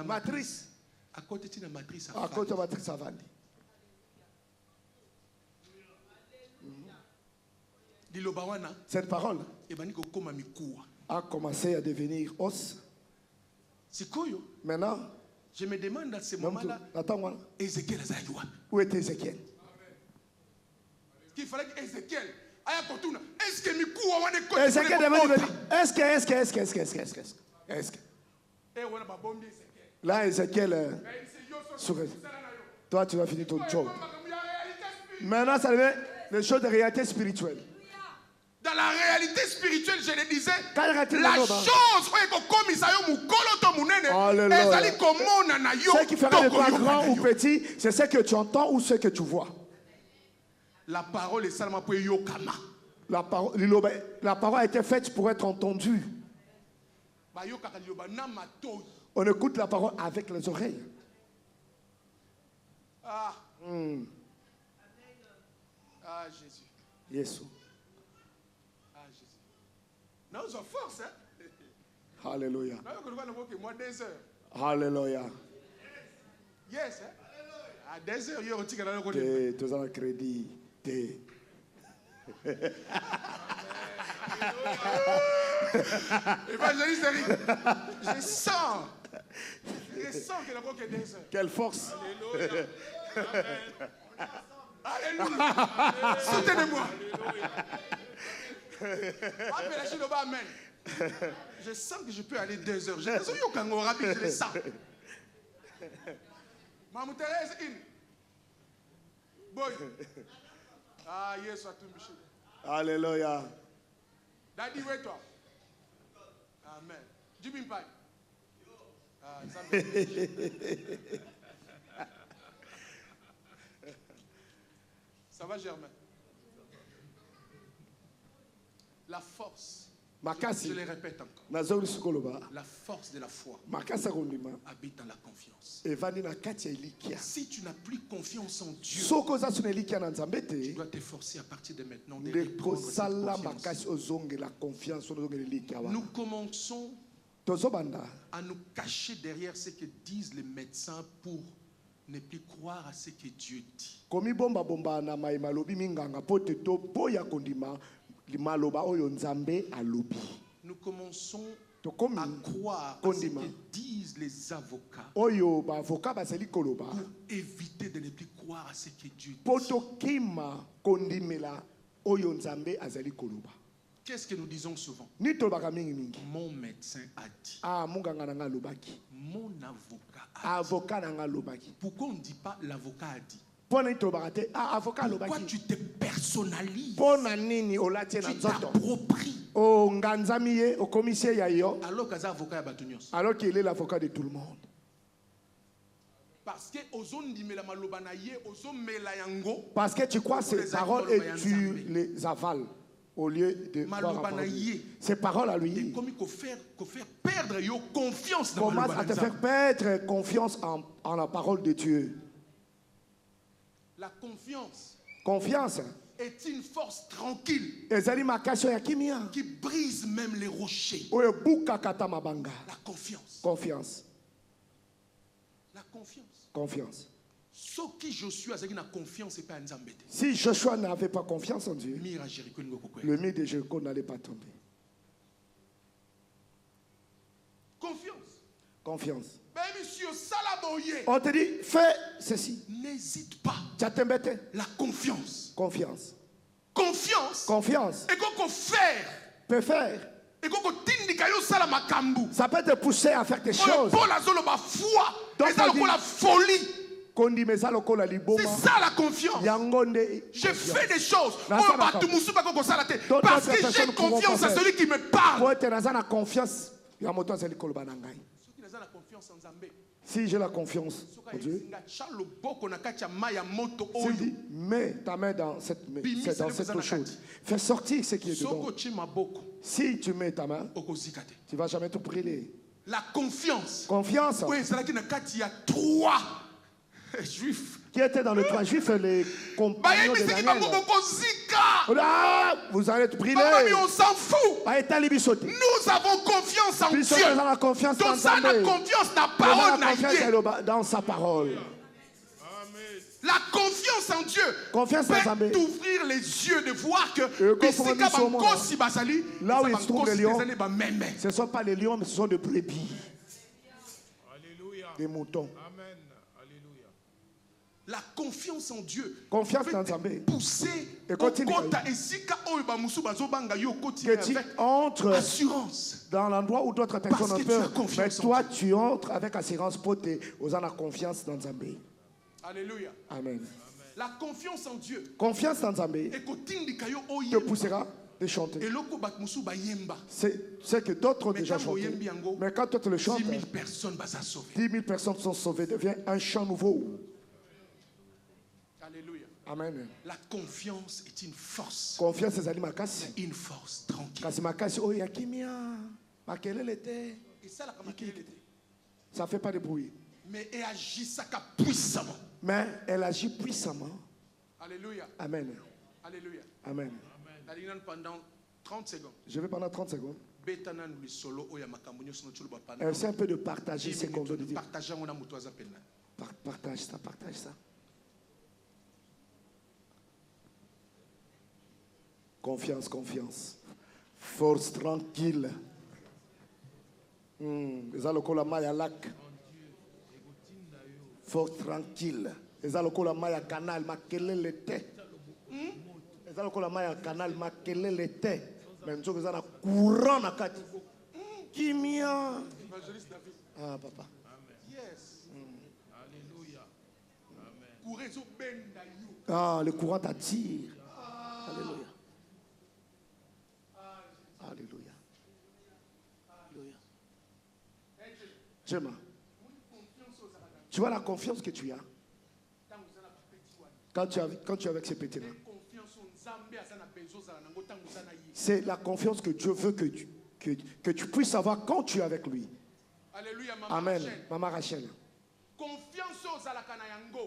Matrice. À côté de la matrice. À côté de la matrice avant. Cette parole a commencé à devenir os. Maintenant, je me demande à ce moment-là, Ézéchiel a eu. Où est Ézéchiel? Qu'il fallait que Ézéchiel aille à Kotuna. Est-ce que Mikou a une côté? Est-ce que là, Ézéchiel, toi, tu vas finir ton job. Maintenant, ça devient les choses de réalité spirituelle. Dans la réalité spirituelle, je le disais, la chose ce qui fera de toi grand ou petit, c'est ce que tu entends ou ce que tu vois. La parole est seulement pour yokama. La parole a été faite pour être entendue. On écoute la parole avec les oreilles. Ah, Jésus. Yes. Ah, Jésus. Non, ils ont force, hein? Alléluia. Moi, 2 heures. Alléluia. Yes, hein? À 2 heures, il y a un petit canal. Tu as un crédit. Évangéliste Eric, je sens qu'il y a encore 2 heures. Quelle force. Alléluia. Soutenez-moi. Amen. Je sens que je peux aller 2 heures. Je le sens. Maman Thérèse, boy. Ah, yes, Alléluia. Daddy, où est toi? Amen. Jimmy Pai. Ah, ça va, Germain? La force. Je le répète encore. La force de la foi habite dans la confiance. Si tu n'as plus confiance en Dieu, tu dois t'efforcer à partir de maintenant de reprendre cette confiance. Nous commençons à nous cacher derrière ce que disent les médecins pour ne plus croire à ce que Dieu dit. Nous commençons à croire à ce que disent les avocats pour éviter de ne plus croire à ce que Dieu dit. Qu'est-ce que nous disons souvent? Mon médecin a dit. Mon avocat a dit. Pourquoi on ne dit pas l'avocat a dit? Pourquoi tu te personnalises? Tu t'appropries. Alors qu'il est l'avocat de tout le monde. Parce que tu crois ces paroles et tu les avales au lieu de ces paroles à lui. Commence à te faire perdre confiance en la parole de Dieu. La confiance est une force tranquille qui brise même les rochers. La confiance. La confiance. Si Joshua n'avait pas confiance en Dieu, le mur de Jéricho n'allait pas tomber. Confiance. On te dit, fais ceci. N'hésite pas. La confiance. Confiance. Et qu'on peut faire. Ça peut te pousser à faire des choses. Donc, c'est ça la confiance. Je fais des choses parce que j'ai confiance à celui qui me parle. Si j'ai la confiance en Dieu, tu dis, mets ta main dans cette eau chaude. Fais sortir ce qui est dedans. Si tu mets ta main, tu ne vas jamais te brûler. La confiance. Confiance. Oui, c'est qu'il y a 3 juifs. Qui étaient dans le 3 juifs, les compagnons de Daniel. Vous allez être brûlés. On s'en fout. Nous avons confiance en Dieu. Donc ça, la confiance n'a pas dans sa parole. La confiance en Dieu peut t'ouvrir les yeux de voir que là où ils se trouvent les lions, ce ne sont pas les lions, mais ce sont des brebis. Des moutons. La confiance en Dieu peut pousser que tu entres assurance dans l'endroit où d'autres personnes ont peur. Mais toi, tu entres avec assurance pour te oser la confiance dans Zambé. Alléluia. Amen. La confiance en Dieu. Confiance dans Zambé te poussera de chanter. C'est que d'autres ont déjà chanté. Mais quand toi tu le chantes, 10 000 personnes sont sauvées. 10 000 personnes sont sauvées. Devient un chant nouveau. Alléluia. Amen. La confiance est une force. Confiance c'est une force tranquille. Et ça ne fait pas de bruit. Mais elle agit puissamment. Mais elle agit puissamment. Alléluia. Amen. Alléluia. Amen. Pendant 30 secondes. Je vais pendant 30 secondes. Essaie un peu de partager ce qu'on veut dire. Partage ça, partage ça. Confiance, confiance. Force tranquille. Force tranquille. Ezalokola maya canal makelele te. Ezalokola maya canal makelele te. Mais nous sommes courant na kati. Kimia. Ah papa. Yes. Alléluia. Amen. Ah, le courant t'attire. Alléluia. Alléluia. Alléluia. J'aime. Tu vois la confiance que tu as quand tu es avec ces petits-là. C'est la confiance que Dieu veut que tu puisses avoir quand tu es avec lui. Alléluia, Amen. Maman Rachel. Confiance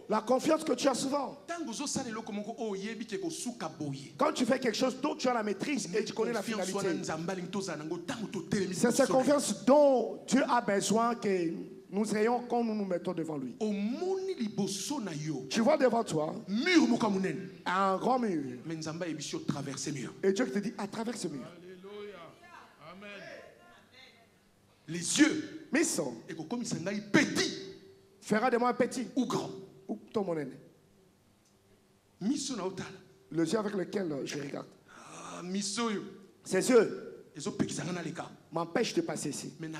la confiance que tu as souvent. Quand tu fais quelque chose dont tu as la maîtrise et tu connais la finalité. C'est cette confiance dont Dieu a besoin que nous ayons quand nous nous mettons devant lui. Tu vois devant toi un grand mur. Et Dieu te dit à travers ce mur. Amen. Les yeux petit fera de moi petit ou grand ou ton mon aîné. Les yeux avec lesquels je regarde. Ces yeux m'empêche de passer ici. Mais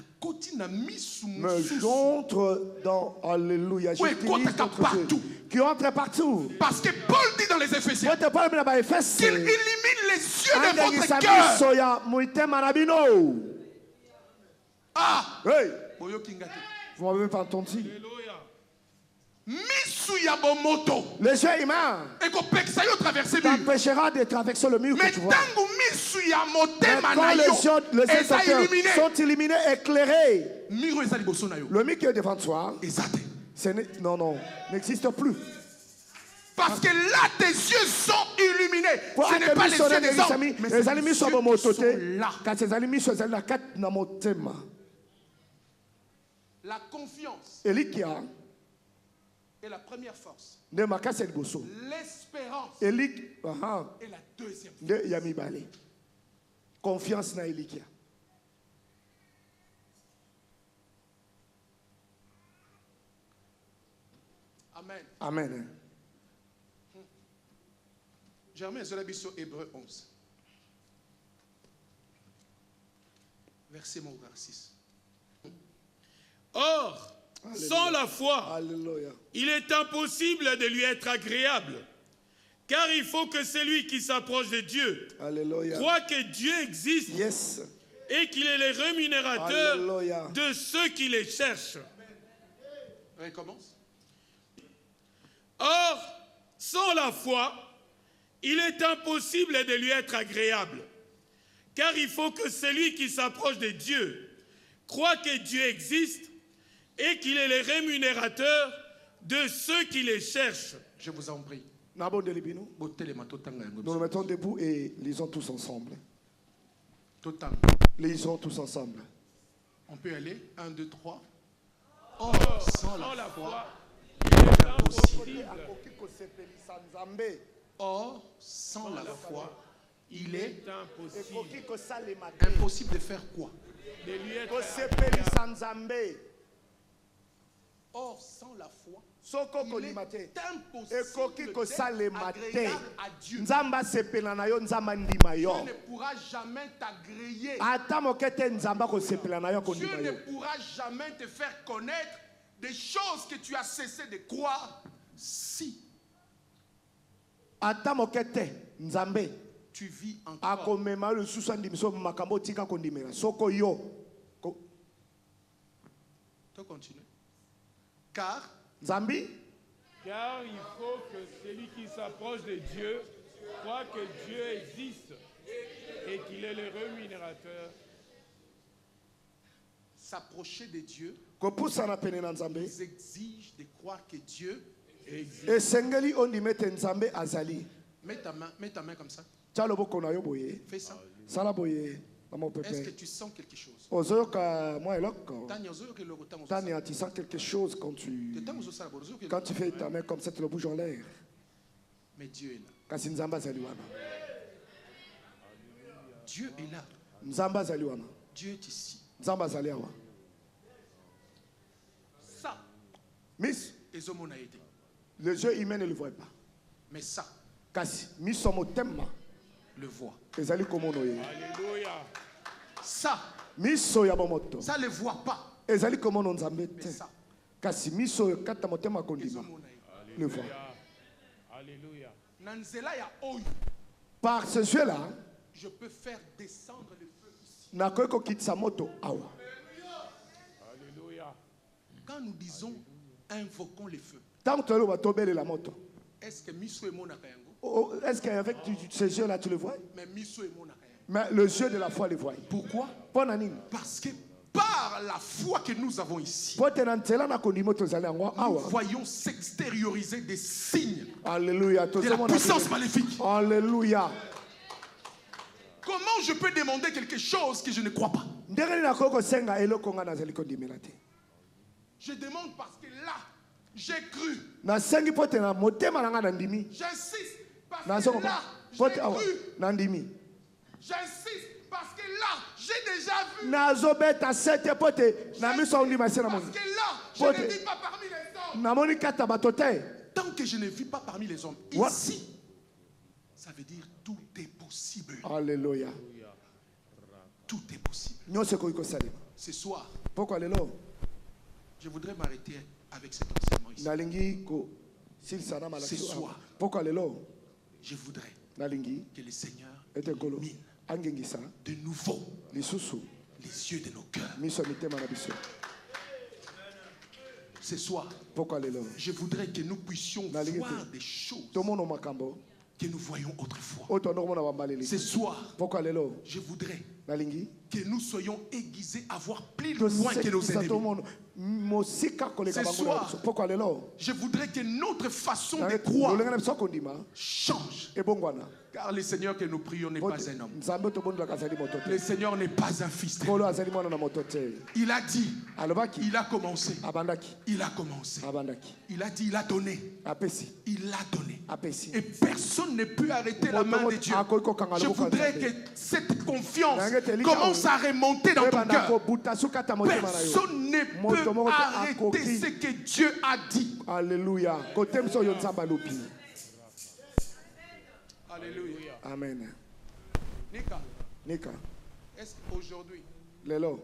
j'entre dans Alléluia. Qui entre partout. Parce que Paul dit dans les Éphésiens qu'il illumine les yeux de votre cœur. Ah! Hey. Vous m'avez pas entendu? Les yeux humains t'empêchera de traverser le mur que tu vois. Mais quand les yeux sont illuminés, éclairés, le mur qui est devant toi non, n'existe plus. Parce que là, tes yeux sont illuminés. Ce n'est pas les yeux des hommes, mais les yeux qui sont là. La confiance est la première force. L'espérance est la deuxième force. Confiance na Elikia. Amen. Amen. Germain Zolabiso, Hébreu 11. Verset 6. Or, Alléluia. Sans la foi, Alléluia. Il est impossible de lui être agréable. Car il faut que celui qui s'approche de Dieu Alléluia. croit que Dieu existe et qu'il est le rémunérateur Alléluia. de ceux qui les cherchent. Recommence. Or, sans la foi, il est impossible de lui être agréable. Car il faut que celui qui s'approche de Dieu croit que Dieu existe et qu'il est le rémunérateur de ceux qui les cherchent. Je vous en prie. Nous nous mettons debout et lisons tous ensemble. Lisons tous ensemble. On peut aller 1, 2, 3. Or, sans la foi, il est impossible. Or, sans la foi, il est impossible. Impossible de faire quoi? De lui être Or, sans la foi, il est impossible d'être agréable à Dieu. Dieu ne pourra jamais t'agréer. Dieu ne pourra jamais te faire connaître des choses que tu as cessé de croire si tu vis encore. Tu continues. Car Zambi, car il faut que celui qui s'approche de Dieu croit que Dieu existe et qu'il est le rémunérateur. s'approcher de Dieu, ils exigent de croire que Dieu existe. Mets ta main comme ça. Fais ça. Est-ce que tu sens quelque chose? Tu sens quelque chose quand tu fais ta main comme ça, tu le bouges en l'air. Mais Dieu est là. Dieu est là. Dieu est ici. Ça, le jeu humain ne le voit pas. Mais ça, le voit. Alléluia. Ça, ça ne le voit pas. Mais ça, le voit. Alléluia. Par ce jeu-là, je peux faire descendre le feu ici. Alléluia. Quand nous disons invoquons le feu, est-ce que Miso et Monakayango? Est-ce qu'avec ce jeu-là, tu le vois? Mais Miso et Monakayango. Mais le jeu de la foi le voit. Pourquoi? Parce que par la foi que nous avons ici, nous voyons s'extérioriser des signes. Alléluia. De la puissance maléfique. Alléluia. Comment je peux demander quelque chose que je ne crois pas? Je demande parce que là, j'ai cru. J'insiste parce que là, j'ai cru. J'insiste parce que là, j'ai déjà vu. Parce que là, je ne vis pas parmi les hommes. Tant que je ne vis pas parmi les hommes, ici, ça veut dire tout est possible. Alléluia. Tout est possible. Ce soir, je voudrais m'arrêter avec cet enseignement ici. Ce soir, je voudrais que le Seigneur illumine de nouveau les yeux de nos cœurs. Ce soir, je voudrais que nous puissions voir des choses que nous voyons autrefois. Ce soir, je voudrais que nous soyons aiguisés à voir plus loin que nos ennemis. Ce soir, je voudrais que notre façon de croire change. Car le Seigneur que nous prions n'est pas un homme. Le Seigneur n'est pas un fils. Il a dit, il a commencé. Il a commencé. Il a dit, il a donné. Il a donné. Et personne ne peut arrêter la main de Dieu. Je voudrais que cette confiance commence à remonter dans ton cœur. Personne ne peut arrêter ce que Dieu a dit. Alléluia. Alléluia. Amen. Nika. Est-ce qu'aujourd'hui, Lelo,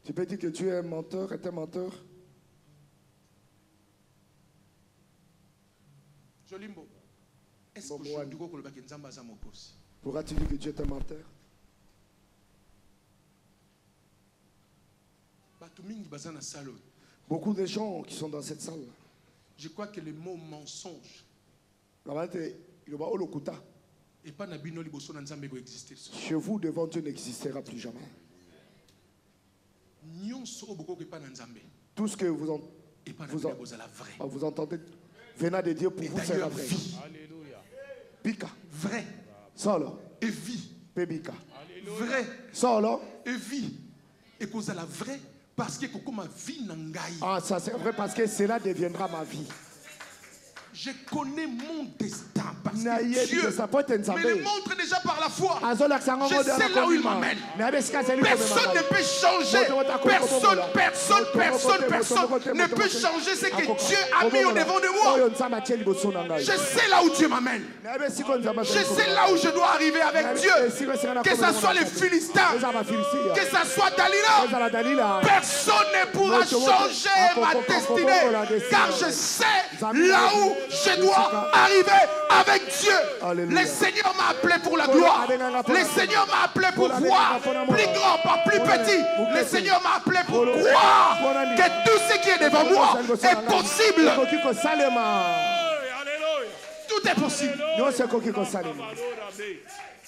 tu peux dire que tu es un menteur, est un menteur? Jolimbo. Est-ce qu'aujourd'hui, pourras-tu dire que tu es un menteur? Beaucoup de gens qui sont dans cette salle. Je crois que le mot mensonge chez vous, devant Dieu, n'existera plus jamais. Tout ce que vous entendez venant de Dieu pour vous, c'est la vraie. Pika. Vrai. Solo. Et vie. Pebika. Vrai. Solo. Et vie. Et cause la vraie. Parce que ma vie n'engaille. Ah, ça c'est vrai parce que cela deviendra ma vie. Je connais mon destin parce que Dieu me le montre déjà par la foi. Je sais là où il m'amène. Personne ne peut changer. Personne ne peut changer ce que Dieu a mis au devant de moi. Je sais là où Dieu m'amène. Je sais là où je dois arriver avec Dieu. Que ce soit les Philistins, que ce soit Dalila, personne ne pourra changer ma destinée. Car je sais là où je dois arriver avec Dieu. Alléluia. Le Seigneur m'a appelé pour la gloire. Le Seigneur m'a appelé pour voir plus grand, pas plus petit. Le Seigneur m'a appelé pour croire que tout ce qui est devant moi est possible. Tout est possible.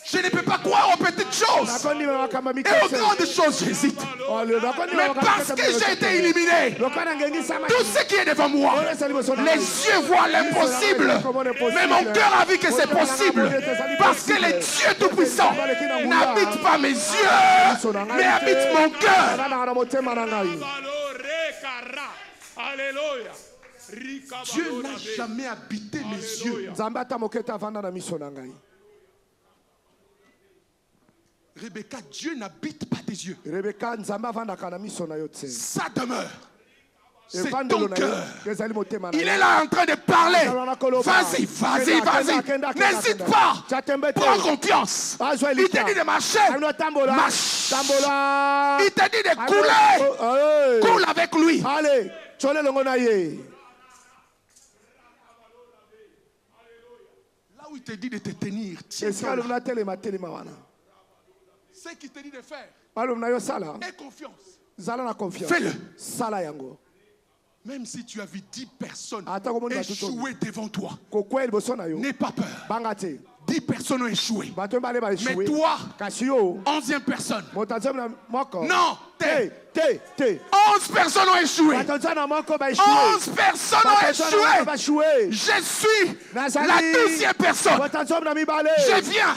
Je ne peux pas croire aux petites choses. Et aux grandes choses, j'hésite. Mais parce que j'ai été éliminé, tout ce qui est devant moi, les yeux voient l'impossible. Mais mon cœur a vu que c'est possible. Parce que le Dieu Tout-Puissant n'habite pas mes yeux, mais habite mon cœur. Alléluia. Dieu n'a jamais habité mes yeux. Rebecca, Dieu n'habite pas tes yeux. Sa demeure, c'est ton cœur. Il est là en train de parler. Vas-y, vas-y, vas-y. N'hésite pas. Prends confiance. Il t'a dit de marcher. Marche. Il t'a dit de couler. Coule avec lui. Allez. Là où il te dit de te tenir, tiens. Ce qu'il te dit de faire, aie confiance. Fais-le. Même si tu as vu 10 personnes échouer devant toi, n'aie pas peur. 10 personnes ont échoué. Mais toi, 11e personne. Non, 11 personnes ont échoué. 11 personnes ont échoué. Je suis la 12e personne. Je viens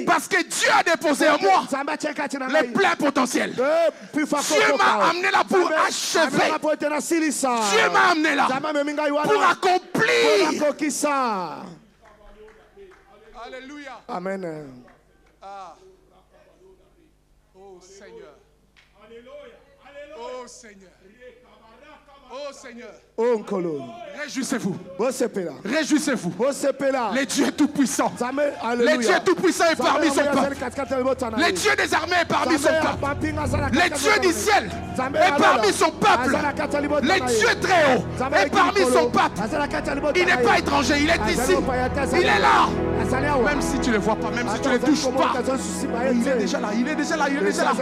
parce que Dieu a déposé en moi le plein potentiel. Dieu m'a amené là pour achever. Dieu m'a amené là pour accomplir. Alléluia. Amen. Ah. Oh Seigneur. Oh Seigneur. Oh Seigneur. Oh Nkolo. Réjouissez-vous. Réjouissez-vous. Le Dieu Tout-Puissant. Le Dieu Tout-Puissant est parmi son peuple. Le Dieu des armées est parmi son peuple. Le Dieu du ciel est parmi son peuple. Le Dieu très haut est parmi son peuple. Il n'est pas étranger, il est ici. Il est là. Même si tu ne le vois pas, même si tu ne le touches pas. Il est déjà là, il est déjà là, il est déjà là.